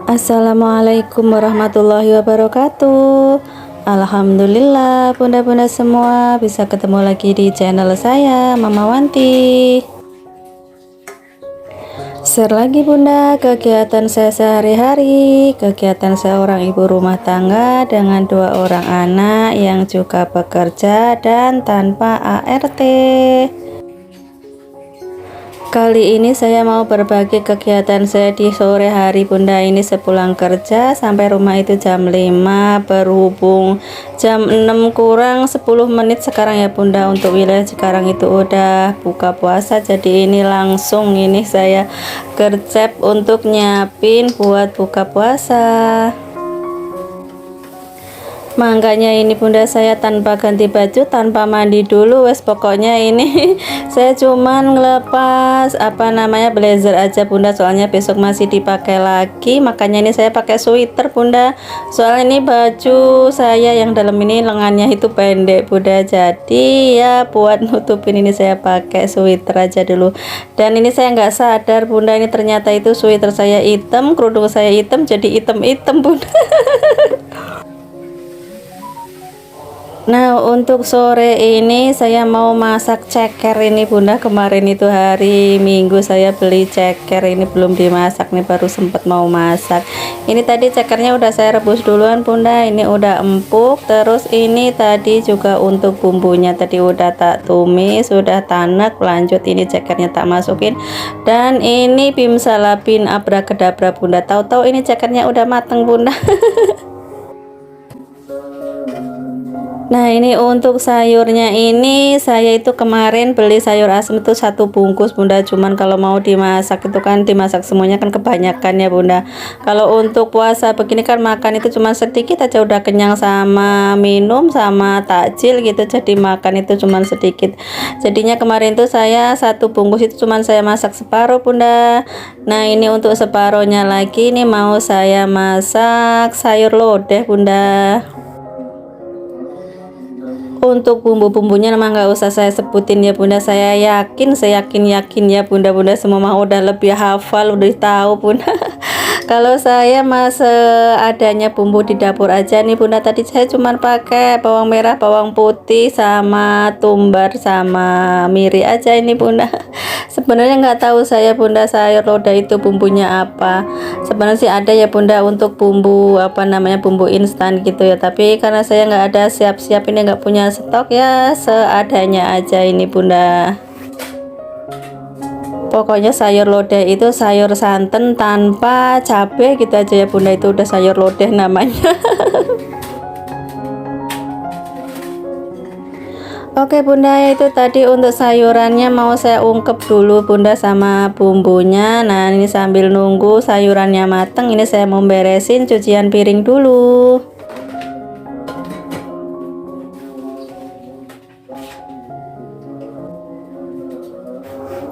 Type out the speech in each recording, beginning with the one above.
Assalamualaikum warahmatullahi wabarakatuh. Alhamdulillah bunda-bunda semua bisa ketemu lagi di channel saya Mama Wanti. Share lagi bunda kegiatan saya sehari-hari, kegiatan seorang ibu rumah tangga dengan 2 orang anak yang juga bekerja dan tanpa ART. Kali ini saya mau berbagi kegiatan saya di sore hari bunda. Ini sepulang kerja sampai rumah itu jam 5, berhubung jam 6 kurang 10 menit sekarang ya bunda, untuk wilayah Cikarang itu udah buka puasa. Jadi ini langsung ini saya gercep untuk nyiapin buat buka puasa. Makanya ini bunda saya tanpa ganti baju, tanpa mandi dulu wes, pokoknya ini saya cuman ngelepas blazer aja bunda, soalnya besok masih dipakai lagi. Makanya ini saya pakai sweater bunda, soalnya ini baju saya yang dalam ini lengannya itu pendek bunda, jadi ya buat nutupin ini saya pakai sweater aja dulu. Dan ini saya nggak sadar bunda, ini ternyata itu sweater saya hitam, kerudung saya hitam, jadi hitam-hitam bunda. Nah, untuk sore ini saya mau masak ceker ini bunda. Kemarin itu hari Minggu saya beli ceker, ini belum dimasak nih, baru sempet mau masak. Ini tadi cekernya udah saya rebus duluan bunda, ini udah empuk. Terus ini tadi juga untuk bumbunya tadi udah tak tumis, sudah tanek. Lanjut ini cekernya tak masukin, dan ini bim salabin abrakadabra bunda. Tahu-tahu ini cekernya udah mateng bunda. Nah, ini untuk sayurnya, ini saya itu kemarin beli sayur asem itu 1 bungkus bunda. Cuman kalau mau dimasak itu kan dimasak semuanya kan kebanyakan ya bunda. Kalau untuk puasa begini kan makan itu cuma sedikit aja udah kenyang, sama minum sama takjil gitu, jadi makan itu cuma sedikit. Jadinya kemarin tuh saya 1 bungkus itu cuman saya masak separuh bunda. Nah, ini untuk separuhnya lagi ini mau saya masak sayur lodeh bunda. Untuk bumbu-bumbunya memang nggak usah saya sebutin ya bunda, saya yakin ya bunda-bunda semua mah udah lebih hafal, udah tahu bunda. Kalau saya mas adanya bumbu di dapur aja nih bunda, tadi saya cuman pakai bawang merah, bawang putih sama tumbar sama miri aja ini bunda. Sebenarnya nggak tahu saya bunda sayur lodeh itu bumbunya apa. Sebenarnya sih ada ya bunda untuk bumbu bumbu instan gitu ya, tapi karena saya nggak ada siap-siap, ini nggak punya stok, ya seadanya aja ini bunda. Pokoknya sayur lodeh itu sayur santan tanpa cabai gitu aja ya bunda, itu udah sayur lodeh namanya. Oke bunda, itu tadi untuk sayurannya mau saya ungkep dulu bunda sama bumbunya. Nah, ini sambil nunggu sayurannya mateng, ini saya mau beresin cucian piring dulu.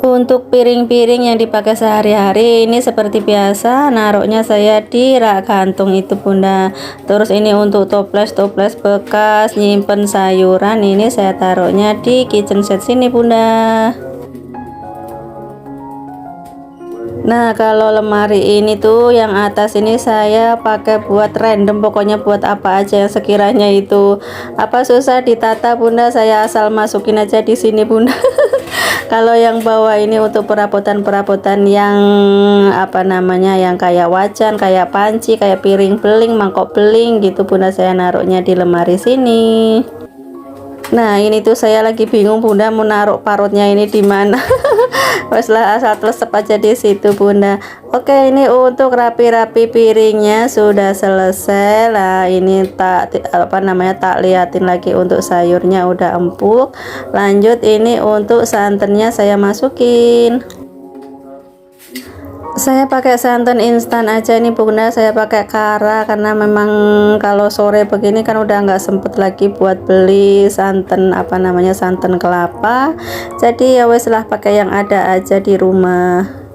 Untuk piring-piring yang dipakai sehari-hari ini seperti biasa naruhnya saya di rak gantung itu bunda. Terus ini untuk toples-toples bekas nyimpen sayuran, ini saya taruhnya di kitchen set sini bunda. Nah, kalau lemari ini tuh yang atas ini saya pakai buat random, pokoknya buat apa aja yang sekiranya itu susah ditata bunda, saya asal masukin aja di sini bunda. Kalau yang bawah ini untuk perabotan-perabotan yang yang kayak wajan, kayak panci, kayak piring beling, mangkok beling gitu bunda, saya naruhnya di lemari sini. Nah, ini tuh saya lagi bingung bunda mau naruh parutnya ini di mana. Wes lah, asal telesep aja di situ bunda. Oke, ini untuk rapi-rapi piringnya sudah selesai lah. Ini tak tak liatin lagi untuk sayurnya udah empuk. Lanjut ini untuk santannya saya masukin. Saya pakai santan instan aja nih bunda, saya pakai Kara karena memang kalau sore begini kan udah nggak sempet lagi buat beli santan santan kelapa, jadi ya wes lah pakai yang ada aja di rumah.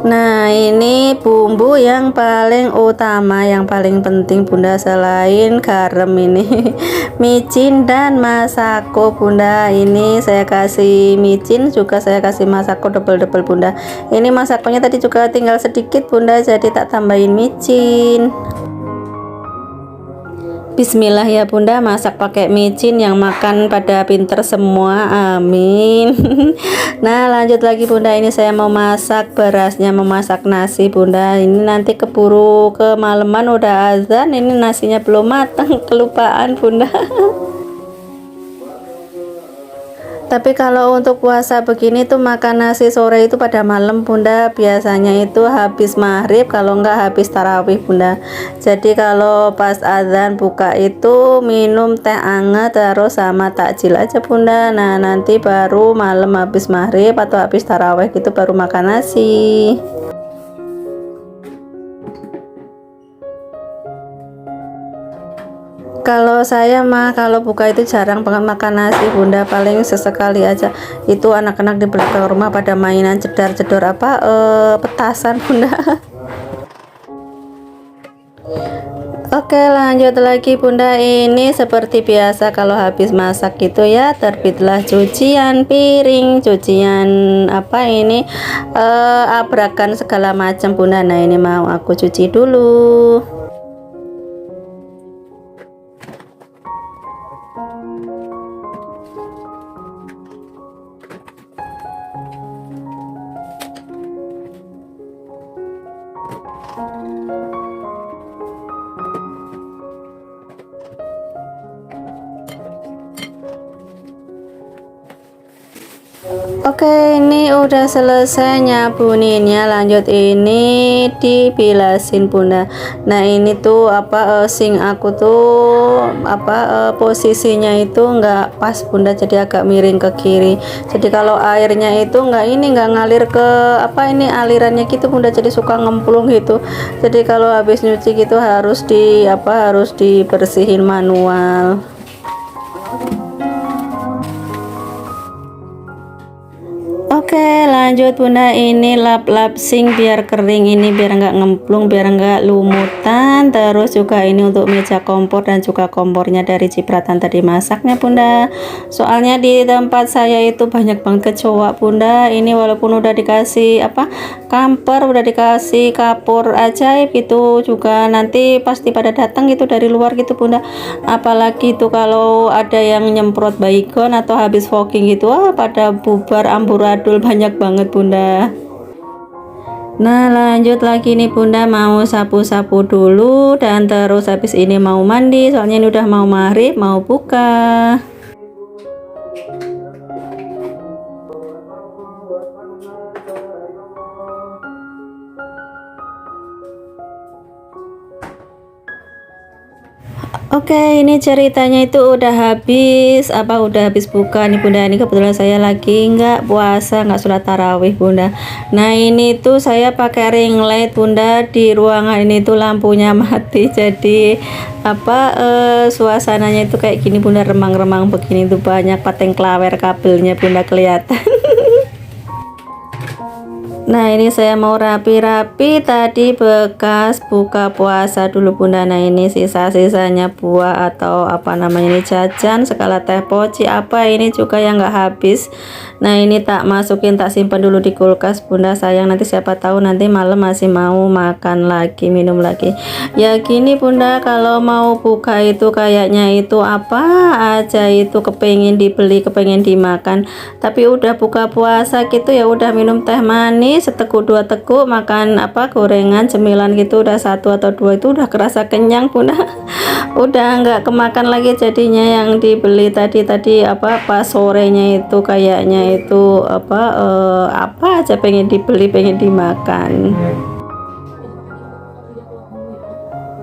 Nah, ini bumbu yang paling utama, yang paling penting bunda, selain garam ini micin dan masako bunda. Ini saya kasih micin, juga saya kasih masako double-double bunda. Ini masakonya tadi juga tinggal sedikit bunda, jadi tak tambahin micin. Bismillah ya bunda, masak pakai micin, yang makan pada pinter semua, amin. Nah lanjut lagi bunda, ini saya mau masak berasnya, mau masak nasi bunda. Ini nanti keburu kemalaman, udah azan, ini nasinya belum matang, kelupaan bunda. Tapi kalau untuk puasa begini tuh makan nasi sore itu pada malam bunda, biasanya itu habis maghrib, kalau enggak habis tarawih bunda. Jadi kalau pas azan buka itu minum teh hangat terus sama takjil aja bunda. Nah nanti baru malam habis maghrib atau habis tarawih gitu baru makan nasi. Kalau saya mah kalau buka itu jarang banget makan nasi bunda, paling sesekali aja. Itu anak-anak di belakang rumah pada mainan cedar-cedor apa petasan bunda. Oke lanjut lagi bunda, ini seperti biasa kalau habis masak gitu ya, terbitlah cucian piring, cucian apa ini abrakan segala macam bunda. Nah ini mau aku cuci dulu. Oke ini udah selesai nyabuninnya, lanjut ini dibilasin bunda. Nah ini tuh apa sink aku tuh apa posisinya itu nggak pas bunda, jadi agak miring ke kiri. Jadi kalau airnya itu nggak ngalir ke apa ini alirannya gitu bunda, jadi suka ngemplung gitu. Jadi kalau habis nyuci gitu harus harus dibersihin manual. Oke lanjut bunda, ini lap-lap sink biar kering, ini biar nggak ngemplung, biar nggak lumutan. Terus juga ini untuk meja kompor dan juga kompornya dari cipratan tadi masaknya bunda. Soalnya di tempat saya itu banyak banget kecoa bunda. Ini walaupun udah dikasih apa kamper, udah dikasih kapur ajaib itu juga nanti pasti pada datang gitu dari luar gitu bunda. Apalagi itu kalau ada yang nyemprot baygon atau habis fogging gitu, pada bubar amburadul banyak banget bunda. Nah lanjut lagi nih bunda, mau sapu-sapu dulu dan terus habis ini mau mandi, soalnya ini udah mau maghrib, mau buka. Oke ini ceritanya itu udah habis buka nih bunda. Ini kebetulan saya lagi nggak puasa, nggak sholat tarawih bunda. Nah ini tuh saya pakai ring light bunda, di ruangan ini tuh lampunya mati, jadi suasananya itu kayak gini bunda, remang-remang begini tuh, banyak pateng klawer kabelnya bunda kelihatan. Nah ini saya mau rapi-rapi tadi bekas buka puasa dulu bunda. Nah ini sisa-sisanya buah atau apa namanya ini jajan segala teh poci apa ini juga yang nggak habis. Nah ini tak masukin, tak simpan dulu di kulkas bunda, sayang nanti siapa tahu nanti malam masih mau makan lagi, minum lagi ya gini bunda. Kalau mau buka itu kayaknya itu apa aja itu kepengen dibeli, kepengen dimakan, tapi udah buka puasa gitu ya udah minum teh manis seteguk dua teguk, makan gorengan cemilan gitu udah satu atau dua itu udah kerasa kenyang bunda. Udah nggak kemakan lagi jadinya yang dibeli tadi pas sorenya itu kayaknya itu apa aja pengen dibeli, pengen dimakan.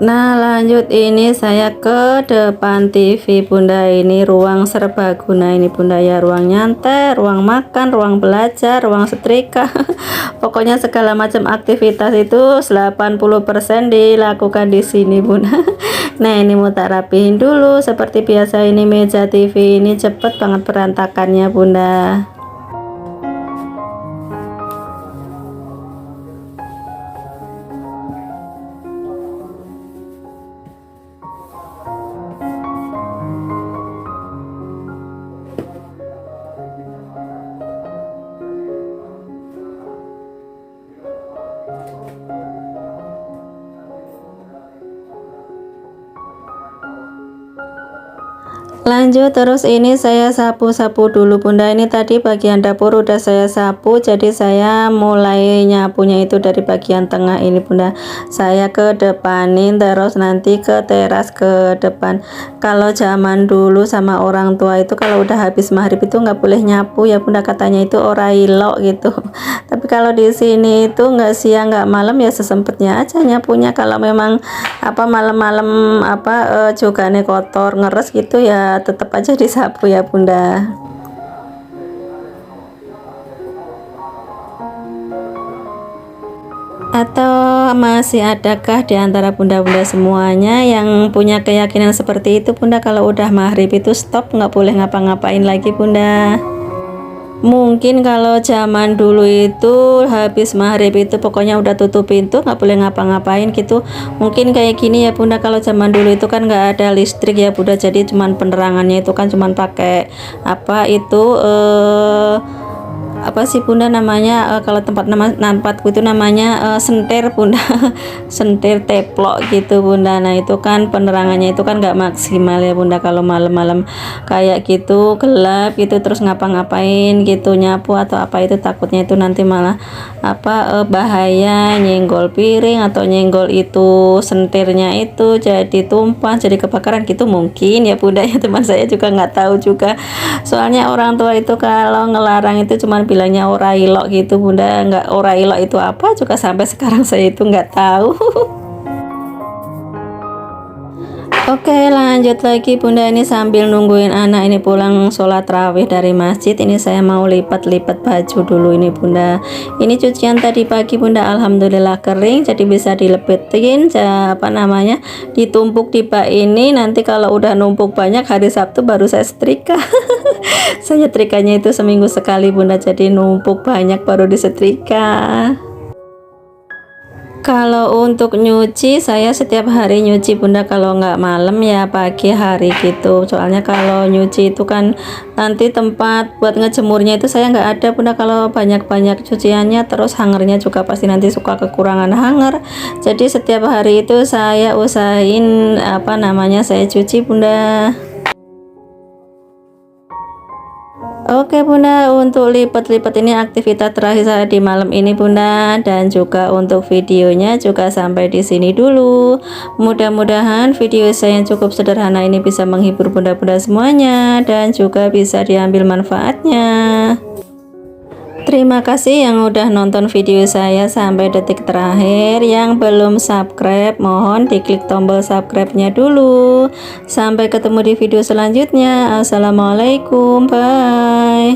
Nah lanjut ini saya ke depan TV bunda, ini ruang serbaguna ini bunda ya, ruang nyantai, ruang makan, ruang belajar, ruang setrika. Pokoknya segala macam aktivitas itu 80% dilakukan di sini bunda. Nah ini mau tak rapihin dulu seperti biasa, ini meja TV ini cepet banget berantakannya bunda. Lanjut terus ini saya sapu-sapu dulu bunda. Ini tadi bagian dapur udah saya sapu, jadi saya mulai nyapunya itu dari bagian tengah ini bunda. Saya ke depanin terus nanti ke teras ke depan. Kalau zaman dulu sama orang tua itu kalau udah habis maghrib itu nggak boleh nyapu ya bunda, katanya itu ora ilok gitu. Tapi kalau di sini itu nggak siang nggak malam ya sesempetnya aja nyapunya. Kalau memang apa malam-malam juga nih kotor ngeres gitu ya tetap aja disapu ya bunda. Atau masih adakah di antara bunda-bunda semuanya yang punya keyakinan seperti itu bunda, kalau udah maghrib itu stop, nggak boleh ngapa-ngapain lagi bunda? Mungkin kalau zaman dulu itu habis maghrib itu pokoknya udah tutup pintu, nggak boleh ngapa-ngapain gitu. Mungkin kayak gini ya bunda, kalau zaman dulu itu kan nggak ada listrik ya bunda, jadi cuman penerangannya itu kan cuman pakai apa itu apa sih bunda namanya, kalau tempatku itu namanya senter bunda. Senter teplok gitu bunda. Nah itu kan penerangannya itu kan nggak maksimal ya bunda, kalau malam-malam kayak gitu gelap gitu terus ngapa-ngapain gitu nyapu atau apa itu takutnya itu nanti malah bahaya, nyenggol piring atau nyenggol itu sentirnya itu jadi tumpah jadi kebakaran gitu mungkin ya bunda ya. Teman saya juga nggak tahu juga, soalnya orang tua itu kalau ngelarang itu cuman bilangnya ora ilok gitu bunda. Nggak, ora ilok itu apa juga sampai sekarang saya itu nggak tahu. Oke lanjut lagi bunda, ini sambil nungguin anak ini pulang sholat rawih dari masjid, ini saya mau lipat-lipat baju dulu ini bunda. Ini cucian tadi pagi bunda, alhamdulillah kering jadi bisa dilepetin ditumpuk di bak ini. Nanti kalau udah numpuk banyak hari Sabtu baru saya setrika. Saya trikanya itu seminggu sekali bunda, jadi numpuk banyak baru disetrika. Kalau untuk nyuci saya setiap hari nyuci bunda, kalau nggak malam ya pagi hari gitu. Soalnya kalau nyuci itu kan nanti tempat buat ngejemurnya itu saya nggak ada bunda, kalau banyak-banyak cuciannya terus hangernya juga pasti nanti suka kekurangan hanger. Jadi setiap hari itu saya usahain saya cuci bunda. Oke bunda, untuk lipat-lipat ini aktivitas terakhir saya di malam ini bunda, dan juga untuk videonya juga sampai di sini dulu. Mudah-mudahan video saya yang cukup sederhana ini bisa menghibur bunda-bunda semuanya dan juga bisa diambil manfaatnya. Terima kasih yang udah nonton video saya sampai detik terakhir. Yang belum subscribe mohon diklik tombol subscribe-nya dulu. Sampai ketemu di video selanjutnya. Assalamualaikum, bye.